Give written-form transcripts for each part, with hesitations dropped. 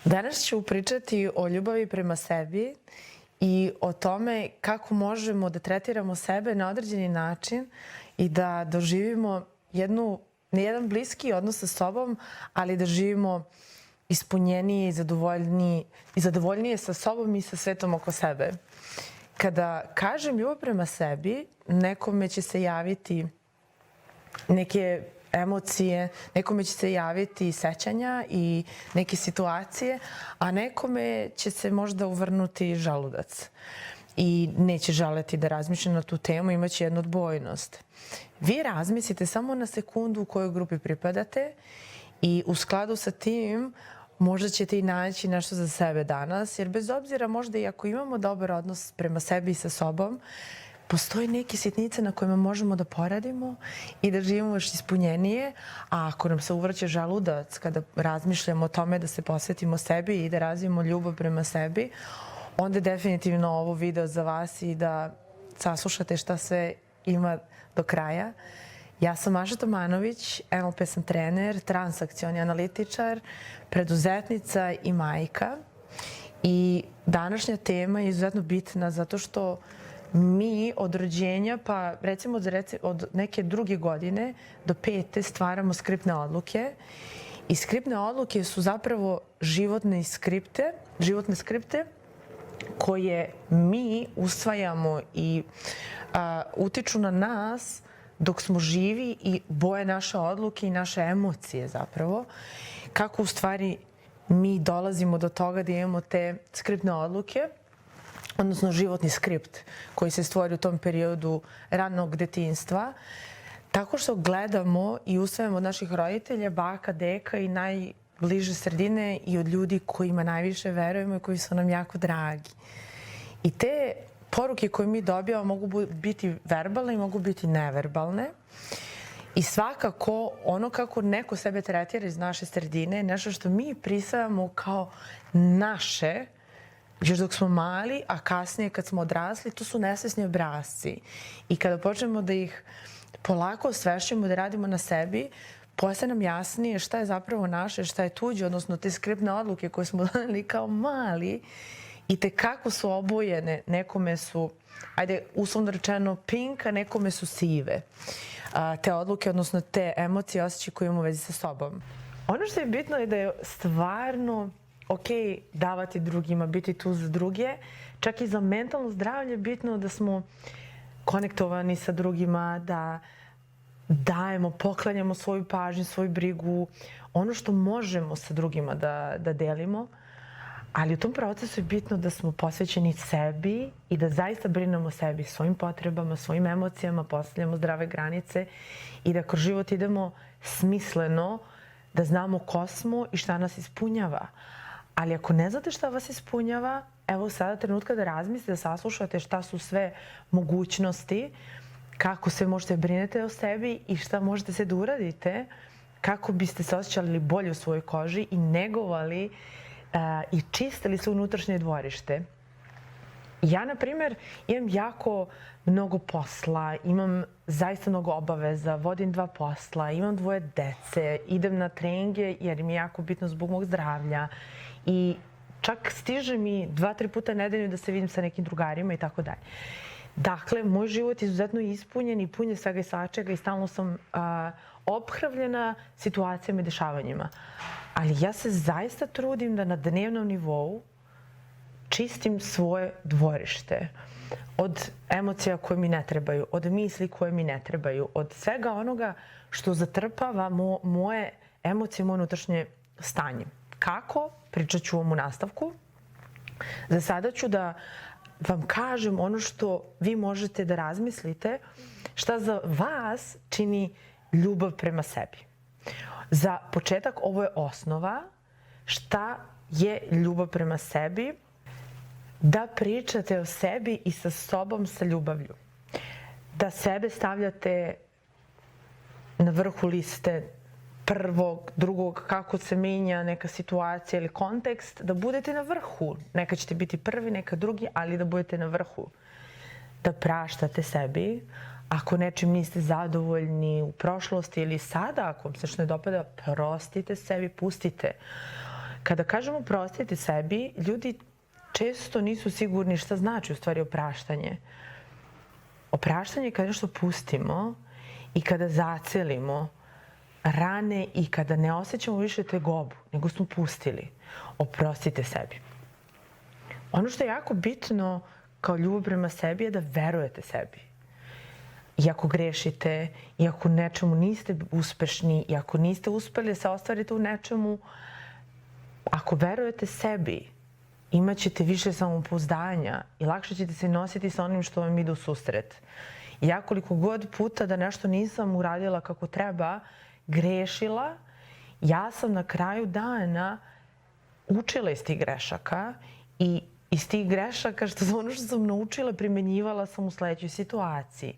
Danas ću pričati o ljubavi prema sebi i o tome kako možemo da tretiramo sebe na određeni način i da doživimo ne jedan bliski odnos sa sobom, ali da živimo ispunjenije i zadovoljnije sa sobom i sa svetom oko sebe. Kada kažem ljubav prema sebi, nekome će se javiti neke emocije, nekome će se javiti sećanja i neke situacije, a nekome će se možda uvrnuti žaludac i neće želeti da razmišlja na tu temu, imaće jednu odbojnost. Vi razmislite samo na sekundu u kojoj grupi pripadate i u skladu sa tim možda ćete i naći nešto za sebe danas, jer bez obzira možda i ako imamo dobar odnos prema sebi i sa sobom, postoje neke sitnice na kojima možemo da poradimo i da živimo još ispunjenije, a ako nam se uvrće žaludac kada razmišljamo o tome da se posvetimo sebi i da razvijemo ljubav prema sebi, onda je definitivno ovo video za vas i da saslušate šta sve ima do kraja. Ja sam Maša Tomanović, NLP sam trener, transakcioni analitičar, preduzetnica i majka. I današnja tema je izuzetno bitna zato što mi od rođenja, pa recimo od neke druge godine do 5. stvaramo skriptne odluke. I skriptne odluke su zapravo životne skripte koje mi usvajamo i utiču na nas dok smo živi i boje naše odluke i naše emocije zapravo. Kako u stvari mi dolazimo do toga da imamo te skriptne odluke, odnosno životni skript koji se stvori u tom periodu ranog detinjstva, tako što gledamo i usvajamo od naših roditelja, baka, deka i najbliže sredine i od ljudi kojima najviše verujemo i koji su nam jako dragi. I te poruke koje mi dobijamo mogu biti verbalne i mogu biti neverbalne. I svakako ono kako neko sebe tretira iz naše sredine je nešto što mi prisvajamo kao naše, još dok smo mali, a kasnije kad smo odrasli, to su nesvesni obrasci. I kada počnemo da ih polako osvešćujemo, da radimo na sebi, postaje nam jasnije šta je zapravo naše, šta je tuđe, odnosno te skriptne odluke koje smo doneli kao mali i tekako su obojene. Nekome su, uslovno rečeno, pink, a nekome su sive. Te odluke, odnosno te emocije, osjećaje koje imamo u vezi sa sobom. Ono što je bitno je da je stvarno ok davati drugima, biti tu za druge. Čak i za mentalno zdravlje je bitno da smo konektovani sa drugima, da dajemo, poklanjamo svoju pažnju, svoju brigu, ono što možemo sa drugima da delimo. Ali u tom procesu je bitno da smo posvećeni sebi i da zaista brinemo o sebi, svojim potrebama, svojim emocijama, postavljamo zdrave granice i da kroz život idemo smisleno, da znamo ko smo i šta nas ispunjava. Ali ako ne znate šta vas ispunjava, evo sada trenutka da razmislite, da saslušate šta su sve mogućnosti, kako sve možete brinete o sebi i šta možete sve da uradite, kako biste se osjećali bolje u svojoj koži i negovali i čistili se unutrašnje dvorište. Ja, na primjer, imam jako mnogo posla, imam zaista mnogo obaveza, vodim 2 posla, imam 2 dece, idem na treninge jer mi je jako bitno zbog mog zdravlja i čak stiže mi 2-3 puta nedeljno da se vidim sa nekim drugarima i tako dalje. Dakle, moj život je izuzetno ispunjen i pun je svega i svačega i stalno sam ophrvljena situacijama i dešavanjima. Ali ja se zaista trudim da na dnevnom nivou čistim svoje dvorište od emocija koje mi ne trebaju, od misli koje mi ne trebaju, od svega onoga što zatrpava moje emocije, moje unutrašnje stanje. Kako? Pričat ću vam u nastavku. Za sada ću da vam kažem ono što vi možete da razmislite, šta za vas čini ljubav prema sebi. Za početak, ovo je osnova šta je ljubav prema sebi, da pričate o sebi i sa sobom sa ljubavlju. Da sebe stavljate na vrhu liste prvog, drugog, kako se menja neka situacija ili kontekst, da budete na vrhu. Neka ćete biti prvi, neka drugi, ali da budete na vrhu. Da praštate sebi. Ako nečim niste zadovoljni u prošlosti ili sada, ako vam se što ne dopada, prostite sebi, pustite. Kada kažemo oprostiti sebi, ljudi često nisu sigurni šta znači u stvari opraštanje. Opraštanje je kada nešto pustimo i kada zacelimo rane i kada ne osjećamo više tegobu, nego smo pustili. Oprostite sebi. Ono što je jako bitno kao ljubav prema sebi je da verujete sebi. I ako grešite, i ako nečemu niste uspešni, i ako niste uspeli da se ostvarite u nečemu, ako verujete sebi, imat ćete više samopouzdanja i lakše ćete se nositi sa onim što vam ide u susret. I ja koliko god puta da nešto nisam uradila kako treba, grešila, ja sam na kraju dana učila iz tih grešaka i iz tih grešaka ono što sam naučila primenjivala sam u sledećoj situaciji.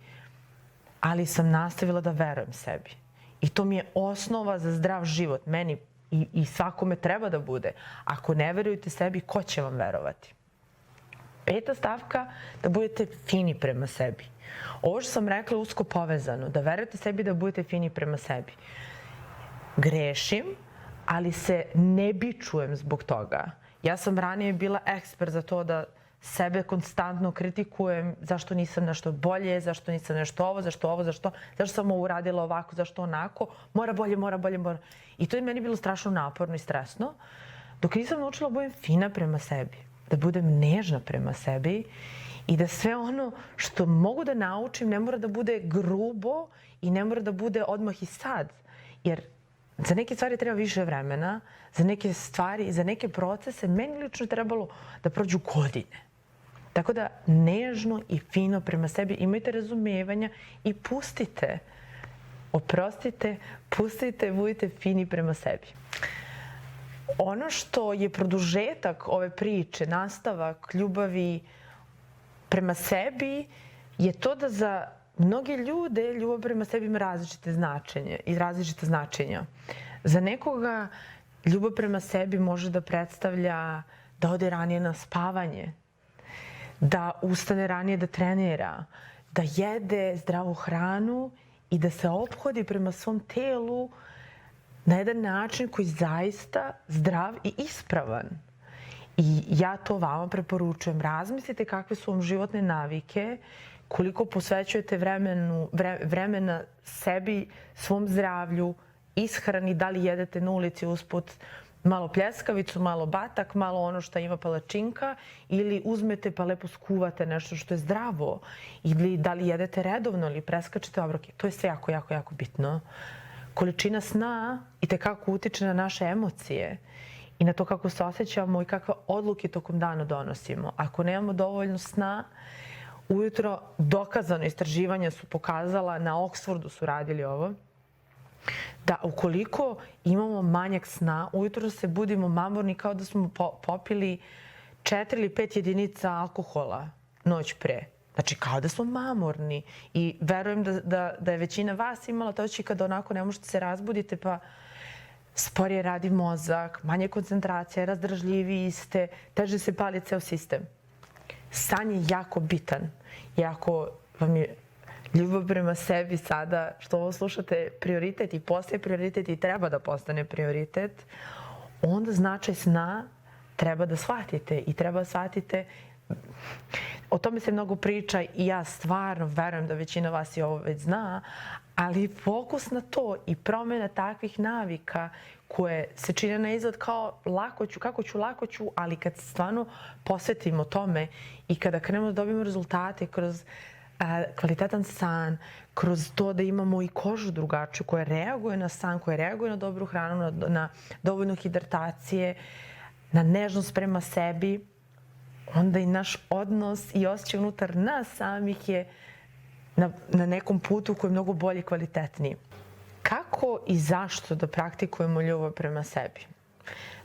Ali sam nastavila da verujem sebi. I to mi je osnova za zdrav život. Meni i svakome treba da bude. Ako ne verujete sebi, ko će vam verovati? 5. stavka, da budete fini prema sebi. Ovo što sam rekla je usko povezano. Da verujete sebi, da budete fini prema sebi. Grešim, ali se ne bičujem zbog toga. Ja sam ranije bila ekspert za to da sebe konstantno kritikujem zašto nisam nešto bolje, zašto nisam nešto ovo, zašto sam ovo uradila ovako, zašto onako. Mora bolje. I to je meni bilo strašno naporno i stresno. Dok nisam naučila da budem fina prema sebi, da budem nežna prema sebi i da sve ono što mogu da naučim ne mora da bude grubo i ne mora da bude odmah i sad. Jer za neke stvari treba više vremena, za neke stvari i za neke procese meni lično trebalo da prođu godine. Tako da nežno i fino prema sebi imajte razumevanja i pustite. Oprostite, pustite, budite fini prema sebi. Ono što je produžetak ove priče, nastavak ljubavi prema sebi je to da za mnoge ljude ljubav prema sebi ima različite značenje i različite značenja. Za nekoga ljubav prema sebi može da predstavlja da ode ranije na spavanje, da ustane ranije da trenira, da jede zdravu hranu i da se ophodi prema svom telu na jedan način koji je zaista zdrav i ispravan. I ja to vama preporučujem. Razmislite kakve su vam životne navike, koliko posvećujete vremena sebi, svom zdravlju, ishrani, da li jedete na ulici usput malo pljeskavicu, malo batak, malo ono što ima palačinka ili uzmete pa lepo skuvate nešto što je zdravo ili da li jedete redovno ili preskačete obroke. To je sve jako bitno. Količina sna itekako utiče na naše emocije i na to kako se osjećamo i kakve odluke tokom dana donosimo. Ako nemamo dovoljno sna, ujutro dokazano istraživanja su pokazala, na Oxfordu su radili ovo, da ukoliko imamo manjak sna, ujutro se budimo mamurni kao da smo popili 4 ili 5 jedinica alkohola noć pre. Znači kao da smo mamurni i verujem da je većina vas imala to oči kada onako ne možete se razbudite pa sporije radi mozak, manje koncentracija, razdržljiviji ste, teže se pali ceo sistem. San je jako bitan i ako vam je ljubav prema sebi sada, što ovo slušate, prioritet i postaje prioritet i treba da postane prioritet, onda značaj sna treba da shvatite i treba da shvatite. O tome se mnogo priča i ja stvarno verujem da većina vas i ovo već zna, ali fokus na to i promjena takvih navika koje se čine na izgled kao lako ću, ali kad se stvarno posvetimo tome i kada krenemo da dobijemo rezultate kroz kvalitetan san, kroz to da imamo i kožu drugačiju koja reaguje na san, koja reaguje na dobru hranu, na dovoljno hidratacije, na nežnost prema sebi, onda i naš odnos i osjećaj unutar nas samih je na nekom putu koji je mnogo bolji i kvalitetniji. Kako i zašto da praktikujemo ljubav prema sebi?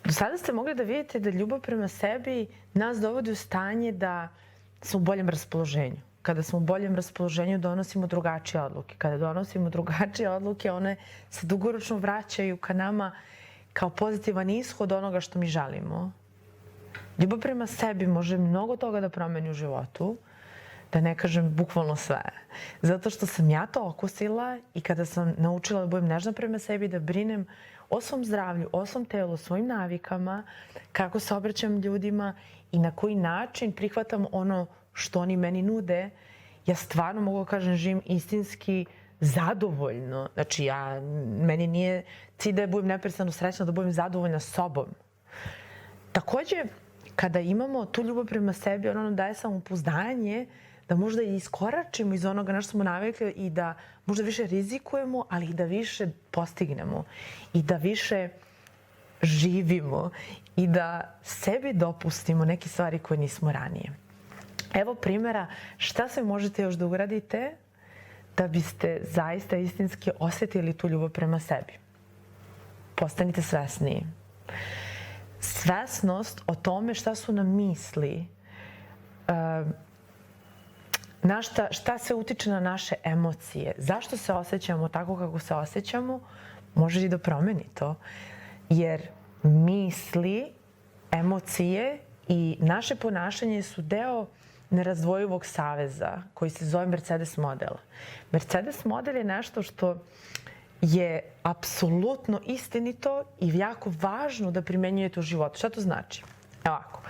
Do sada ste mogli da vidite da ljubav prema sebi nas dovodi u stanje da smo u boljem raspoloženju. Kada smo u boljem raspoloženju donosimo drugačije odluke. Kada donosimo drugačije odluke, one se dugoročno vraćaju ka nama kao pozitivan ishod onoga što mi želimo. Ljubav prema sebi može mnogo toga da promeni u životu, da ne kažem bukvalno sve. Zato što sam ja to okusila i kada sam naučila da budem nežna prema sebi, da brinem o svom zdravlju, o svom telu, o svojim navikama, kako se obraćam ljudima i na koji način prihvatam ono što oni meni nude, ja stvarno mogu da kažem živim istinski zadovoljno. Znači, meni nije cilj da budem neprestano srećna, da budem zadovoljna sobom. Takođe, kada imamo tu ljubav prema sebi, ono nam daje samopouzdanje da možda i iskoračimo iz onoga na što smo navikli i da možda više rizikujemo, ali i da više postignemo i da više živimo i da sebi dopustimo neke stvari koje nismo ranije. Evo primjera šta sve možete još da uradite da biste zaista istinski osjetili tu ljubav prema sebi. Postanite svesniji. Svesnost o tome šta su nam misli, šta se utiče na naše emocije, zašto se osjećamo tako kako se osjećamo, može i da promeni to. Jer misli, emocije i naše ponašanje su deo nerazdvojivog saveza koji se zove Mercedes model. Mercedes model je nešto što je apsolutno istinito i jako važno da primenjujete u životu. Šta to znači? Ovako,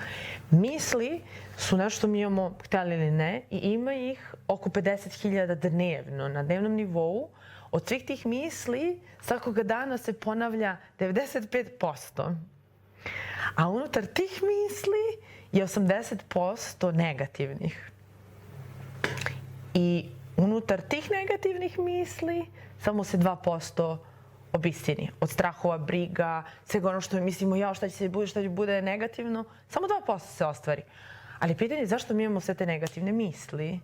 misli su nešto što mi imamo, htjeli ili ne, i ima ih oko 50.000 dnevno, na dnevnom nivou. Od svih tih misli svakoga dana se ponavlja 95%. A unutar tih misli je 80% negativnih. I unutar tih negativnih misli samo se 2% obistini. Od strahova, briga, svega ono što mislimo, šta će bude negativno, samo 2% se ostvari. Ali pitanje je zašto mi imamo sve te negativne misli?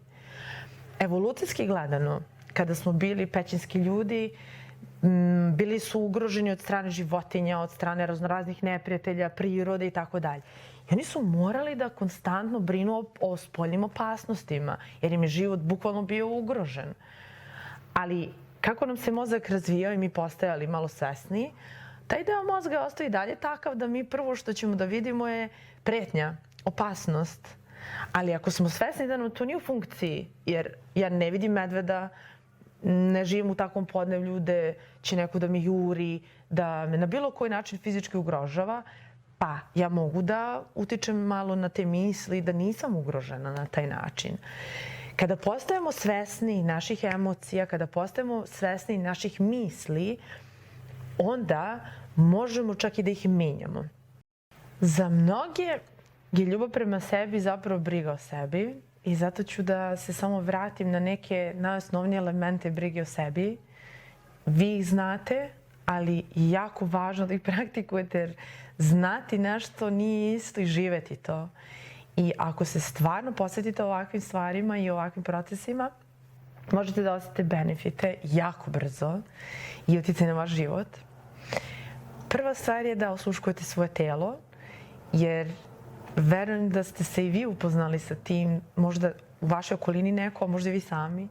Evolucijski gledano, kada smo bili pećinski ljudi, bili su ugroženi od strane životinja, od strane raznoraznih neprijatelja, prirode i tako dalje. I oni su morali da konstantno brinu o spoljnim opasnostima, jer im je život bukvalno bio ugrožen. Ali kako nam se mozak razvijao i mi postajali malo svesniji, taj deo mozga je ostao i dalje takav da mi prvo što ćemo da vidimo je pretnja, opasnost. Ali ako smo svesni da nam to nije u funkciji, jer ja ne vidim medveda, ne živim u takvom podneblju gde će neko da mi juri, da me na bilo koji način fizički ugrožava, pa ja mogu da utičem malo na te misli da nisam ugrožena na taj način. Kada postajemo svesni naših emocija, kada postajemo svesni naših misli, onda možemo čak i da ih menjamo. Za mnoge je ljubav prema sebi zapravo briga o sebi i zato ću da se samo vratim na neke najosnovnije elemente brige o sebi. Vi ih znate, ali je jako važno da ih praktikujete jer znati nešto nije isto i živeti to. I ako se stvarno posvetite ovakvim stvarima i ovakvim procesima, možete da osjetite benefite jako brzo i uticaj na vaš život. Prva stvar je da osluškujete svoje telo, jer verujem da ste se i vi upoznali sa tim, možda u vašoj okolini neko, a možda i vi sami,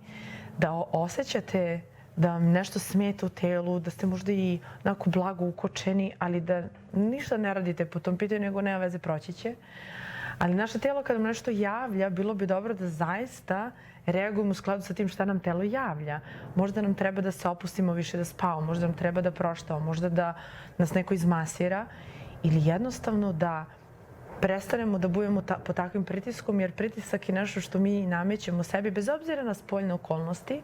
da osjećate da vam nešto smeta u telu, da ste možda i onako blago ukočeni, ali da ništa ne radite po tom pitanju, nego nema veze, proći će. Ali naše telo kad nam nešto javlja, bilo bi dobro da zaista reagujemo u skladu sa tim šta nam telo javlja. Možda nam treba da se opustimo više da spavamo, možda nam treba da proštamo, možda da nas neko izmasira ili jednostavno da prestanemo da budemo pod takvim pritiskom, jer pritisak je nešto što mi namećemo sebi bez obzira na spoljne okolnosti.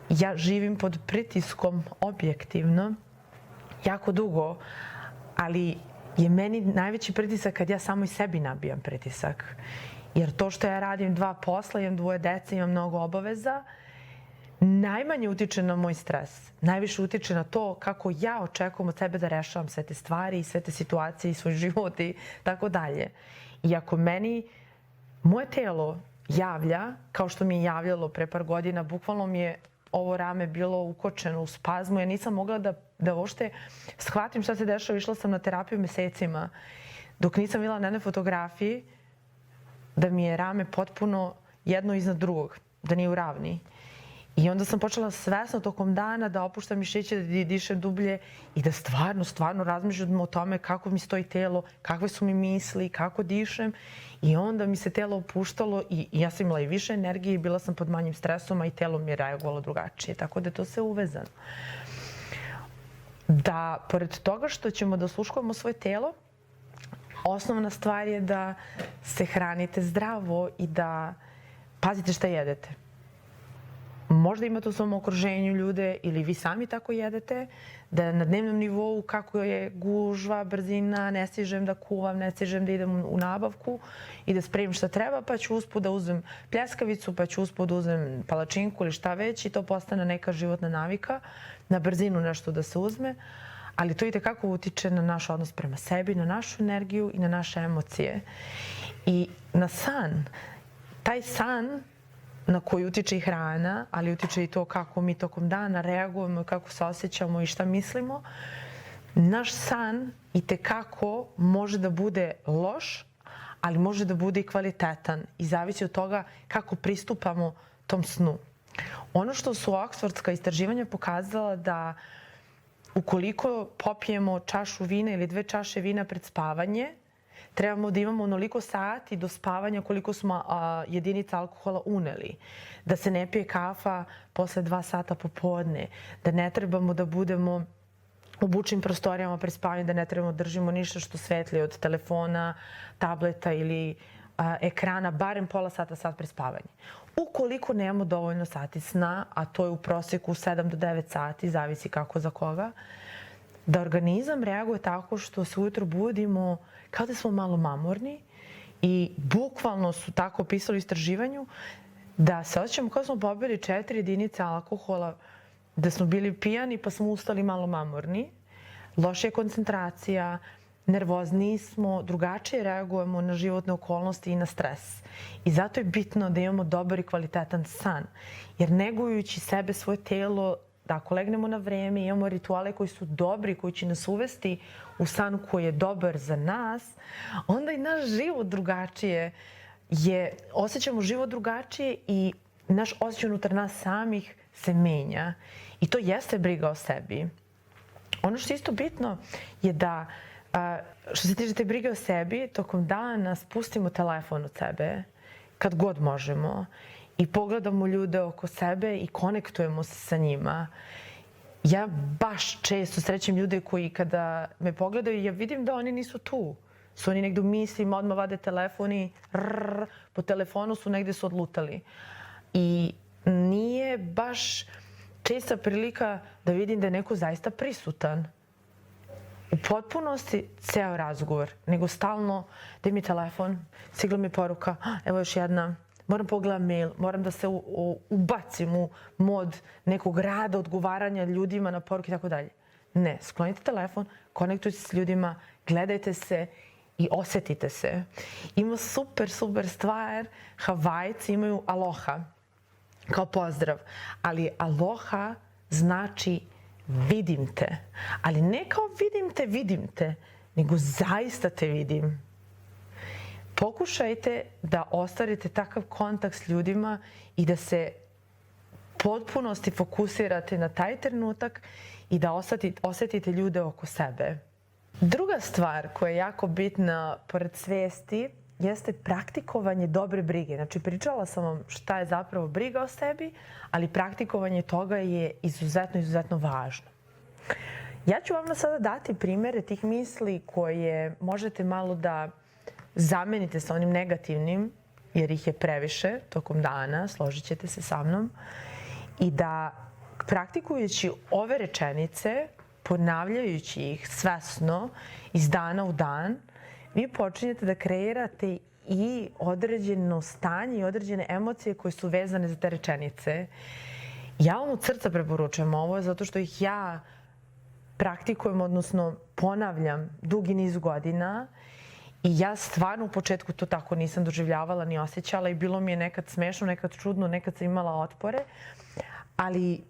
Ja živim pod pritiskom objektivno jako dugo, ali je meni najveći pritisak kad ja samo i sebi nabijam pritisak. Jer to što ja radim 2 posla, imam 2 dece, imam mnogo obaveza, najmanje utiče na moj stres. Najviše utiče na to kako ja očekujem od sebe da rešavam sve te stvari i sve te situacije i svoj život i tako dalje. I ako meni moje telo javlja, kao što mi je javljalo pre par godina, bukvalno mi je ovo rame bilo ukočeno u spazmu. Ja nisam mogla da uopšte shvatim šta se dešava. Išla sam na terapiju mesecima dok nisam videla na jednoj fotografiji da mi je rame potpuno jedno iznad drugog, da nije u ravni. I onda sam počela svesno tokom dana da opuštam mišiće, da dišem dublje i da stvarno razmišljam o tome kako mi stoji telo, kakve su mi misli, kako dišem. I onda mi se telo opuštalo i ja sam imala i više energije i bila sam pod manjim stresom, a i telo mi je reagovalo drugačije. Tako da je to sve uvezano. da pored toga što ćemo da osluškujemo svoje telo, osnovna stvar je da se hranite zdravo i da pazite šta jedete. Možda imate u svom okruženju ljude ili vi sami tako jedete, da na dnevnom nivou kako je gužva, brzina, ne stižem da kuvam, ne stižem da idem u nabavku i da spremim šta treba, pa ću usput da uzmem pljeskavicu, pa ću usput da uzmem palačinku ili šta već i to postane neka životna navika, na brzinu nešto da se uzme, ali to itekako utiče na naš odnos prema sebi, na našu energiju i na naše emocije. I na san. Taj san na koji utiče i hrana, ali utiče i to kako mi tokom dana reagujemo, kako se osjećamo i šta mislimo. Naš san itekako može da bude loš, ali može da bude i kvalitetan i zavisi od toga kako pristupamo tom snu. Ono što su oksfordska istraživanja pokazala da ukoliko popijemo čašu vina ili 2 čaše vina pred spavanje, trebamo da imamo onoliko sati do spavanja koliko smo jedinica alkohola uneli. Da se ne pije kafa posle 2 sata popodne. Da ne trebamo da budemo u bučnim prostorijama pred spavanje, da ne trebamo da držimo ništa što svetli od telefona, tableta ili ekrana, barem pola sata, sat pred spavanje. Ukoliko nemamo dovoljno sati sna, a to je u proseku 7 do 9 sati, zavisi kako za koga, da organizam reaguje tako što se ujutro budimo kao da smo malo mamurni i bukvalno su tako opisali u istraživanju da se osjećamo kao da smo popili 4 jedinice alkohola, da smo bili pijani pa smo ustali malo mamurni, lošija koncentracija, nervozniji smo, drugačije reagujemo na životne okolnosti i na stres. I zato je bitno da imamo dobar i kvalitetan san, jer negujući sebe, svoje telo, da ako legnemo na vreme, imamo rituale koji su dobri, koji će nas uvesti u san koji je dobar za nas, onda i naš život drugačije osjećamo život drugačije i naš osjećaj unutar nas samih se menja. I to jeste briga o sebi. Ono što je isto bitno je da, što se tiče te brige o sebi, tokom dana spustimo telefon od sebe, kad god možemo, i pogledamo ljude oko sebe i konektujemo se sa njima. Ja baš često srećem ljude koji kada me pogledaju, ja vidim da oni nisu tu. Su oni negdje u mislima, odmah vade telefon i po telefonu su negdje su odlutali. I nije baš česta prilika da vidim da je neko zaista prisutan. U potpunosti ceo razgovor, nego stalno da mi telefon, stigla mi poruka, evo još jedna, moram pogledati mail, moram da se ubacim u mod nekog rada, odgovaranja ljudima na poruke i tako dalje. Ne, sklonite telefon, konektujte se s ljudima, gledajte se i osjetite se. Ima super stvar, Havajci imaju aloha kao pozdrav, ali aloha znači vidim te, ali ne kao vidim te, nego zaista te vidim. Pokušajte da ostvarite takav kontakt s ljudima i da se potpunosti fokusirate na taj trenutak i da osjetite ljude oko sebe. Druga stvar koja je jako bitna pored svesti jeste praktikovanje dobre brige. Znači, pričala sam vam šta je zapravo briga o sebi, ali praktikovanje toga je izuzetno važno. Ja ću vam sada dati primere tih misli koje možete malo da zamenite sa onim negativnim, jer ih je previše tokom dana, složit ćete se sa mnom, i da praktikujući ove rečenice, ponavljajući ih svesno iz dana u dan, vi počinjete da kreirate i određeno stanje i određene emocije koje su vezane za te rečenice. Ja vam od srca preporučujem ovo zato što ih ja praktikujem, odnosno ponavljam dugi niz godina i ja stvarno u početku to tako nisam doživljavala ni osjećala i bilo mi je nekad smešno, nekad čudno, nekad sam imala otpore, ali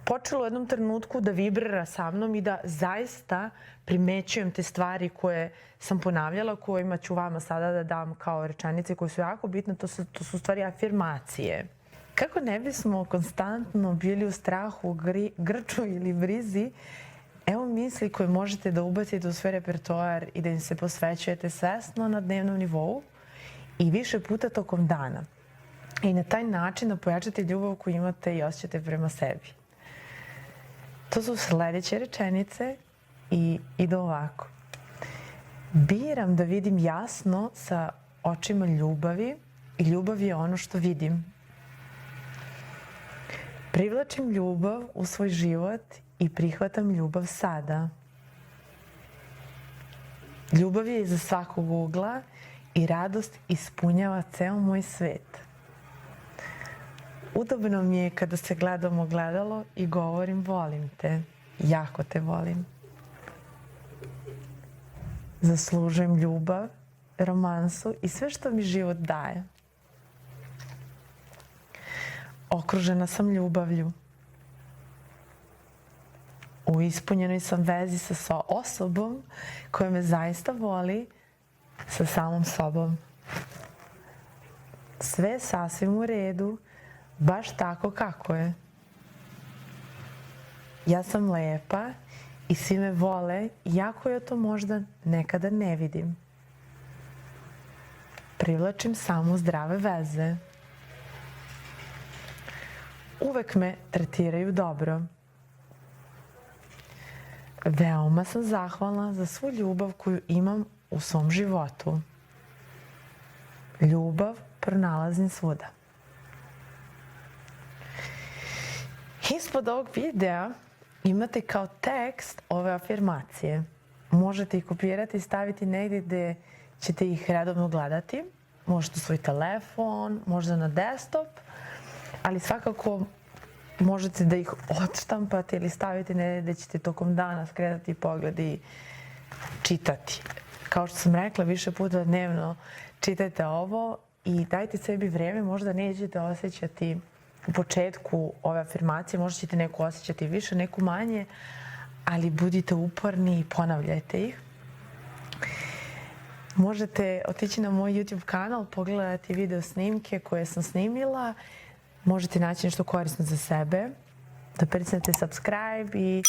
počelo u jednom trenutku da vibrira sa mnom i da zaista primećujem te stvari koje sam ponavljala, kojima ću vama sada da dam kao rečenice koje su jako bitne, to su stvari afirmacije. Kako ne bismo konstantno bili u strahu, grču ili brizi, evo misli koje možete da ubacite u svoj repertoar i da im se posvećujete svesno na dnevnom nivou i više puta tokom dana. I na taj način da pojačate ljubav koju imate i osjećate prema sebi. To su sljedeće rečenice i idu ovako. Biram da vidim jasno sa očima ljubavi i ljubav je ono što vidim. Privlačim ljubav u svoj život i prihvatam ljubav sada. Ljubav je iza svakog ugla i radost ispunjava ceo moj svet. Udobno mi je kada se gledam u ogledalo i govorim volim te, jako te volim. Zaslužujem ljubav, romansu i sve što mi život daje. Okružena sam ljubavlju. U ispunjenoj sam vezi sa osobom koja me zaista voli, sa samom sobom. Sve je sasvim u redu, baš tako kako je. Ja sam lepa i svi me vole, iako ja to možda nekada ne vidim. Privlačim samo zdrave veze. Uvek me tretiraju dobro. Veoma sam zahvalna za svu ljubav koju imam u svom životu. Ljubav pronalazim svuda. Ispod ovog videa imate kao tekst ove afirmacije. Možete ih kopirati i staviti negdje gdje ćete ih redovno gledati. Možete u svoj telefon, možda na desktop, ali svakako možete da ih odštampate ili stavite negdje gdje ćete tokom dana skretati pogled i čitati. Kao što sam rekla, više puta dnevno čitajte ovo i dajte sebi vrijeme, možda nećete osjećati u početku ove afirmacije, možda ćete neku osjećati više, neku manje, ali budite uporni i ponavljajte ih. Možete otići na moj YouTube kanal, pogledati video snimke koje sam snimila. Možete naći nešto korisno za sebe, da pritisnete subscribe i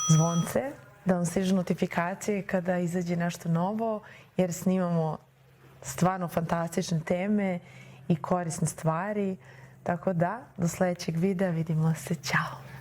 zvonce, da vam stižu notifikacije kada izađe nešto novo, jer snimamo stvarno fantastične teme i korisne stvari. Tako da, do sljedećeg videa, vidimo se, ćao!